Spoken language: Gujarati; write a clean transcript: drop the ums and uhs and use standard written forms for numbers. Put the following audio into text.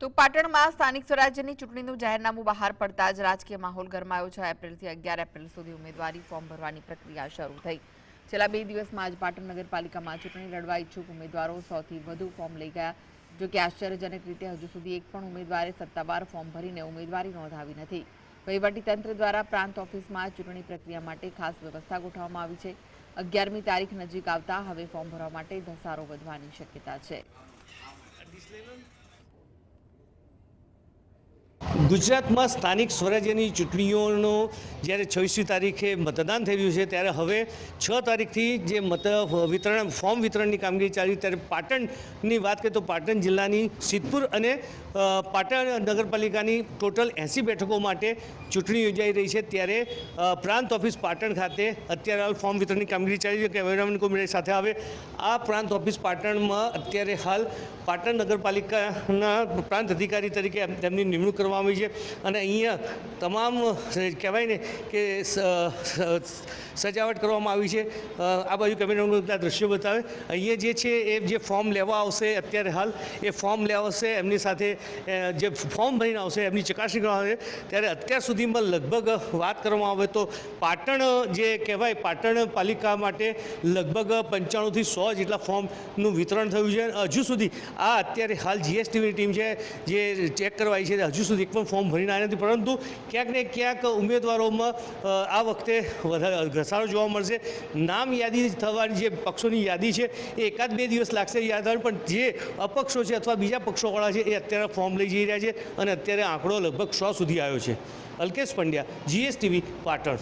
તો પાટણમાં સ્થાનિક સ્વરાજ્યની ચૂંટણીનું જાહેરનામું બહાર પડતા જ રાજકીય માહોલ ગરમાયો છે। એપ્રિલથી 11 એપ્રિલ સુધી ઉમેદવારી ફોર્મ ભરવાની પ્રક્રિયા શરૂ થઈ। છેલ્લા 2 દિવસમાં જ પાટણ નગરપાલિકામાં ચૂંટણી લડવા ઈચ્છુક ઉમેદવારો 100થી વધુ ફોર્મ લઈ ગયા। જો કે આશ્ચર્યજનક રીતે હજુ સુધી એક પણ ઉમેદવારે સત્તાવાર ફોર્મ ભરીને ઉમેદવારી નોંધાવી નથી। વહીવટીતંત્ર દ્વારા પ્રાંત ઓફિસમાં ચૂંટણી પ્રક્રિયા માટે ખાસ વ્યવસ્થા ગોઠવવામાં આવી છે। 11મી તારીખ નજીક આવતા હવે ફોર્મ ભરવા માટે ધસારો વધવાની શક્યતા છે। ગુજરાતમાં સ્થાનિક સ્વરાજ્યની ચૂંટણીઓનો જ્યારે 26મી તારીખે મતદાન થઈ રહ્યું છે ત્યારે હવે 6 તારીખથી જે ફોર્મ વિતરણની કામગીરી ચાલી, ત્યારે પાટણની વાત કરીએ તો પાટણ જિલ્લાની સિદ્ધપુર અને પાટણ નગરપાલિકાની ટોટલ 80 બેઠકો માટે ચૂંટણી યોજાઈ રહી છે। ત્યારે પ્રાંત ઓફિસ પાટણ ખાતે અત્યારે હાલ ફોર્મ વિતરણની કામગીરી ચાલી છે। કેમેરામેન કોઈ મેળવી સાથે આવે। આ પ્રાંત ઓફિસ પાટણમાં અત્યારે હાલ પાટણ નગરપાલિકાના પ્રાંત અધિકારી તરીકે તેમની નિમણૂક કરવામાં આવી છે અને અહીંયા તમામ કહેવાય ને કે સજાવટ કરવામાં આવી છે। આ બાજુ કેમેરામેન દ્રશ્યો બતાવે। અહીંયા જે છે એ જે ફોર્મ લેવા આવશે અત્યારે હાલ એ ફોર્મ લેવા આવશે, એમની સાથે જે ફોર્મ ભરીને આવશે એમની ચકાસણી કરવામાં આવે। ત્યારે અત્યાર સુધીમાં લગભગ વાત કરવામાં આવે તો પાટણ જે કહેવાય પાટણ પાલિકા માટે લગભગ 95થી 100 જેટલા ફોર્મનું વિતરણ થયું છે। હજુ સુધી આ અત્યારે હાલ જીએસટીની ટીમ છે જે ચેક કરવા આવી છે, હજુ સુધી એક પણ ફોર્મ ભરીને આવ્યા નથી, પરંતુ ક્યાંક ને ક્યાંક ઉમેદવારોમાં આ વખતે ઘસારો જોવા મળશે। નામ યાદી થવાની જે પક્ષોની યાદી છે એ 1-2 દિવસ લાગશે યાદ આવે, પણ જે અપક્ષો છે અથવા બીજા પક્ષોવાળા છે એ અત્યારે ફોર્મ લઈ જઈ રહ્યા છે અને અત્યારે આંકડો લગભગ 100 સુધી આવ્યો છે। અલ્કેશ પંડ્યા, જીએસટીવી, પાટણ।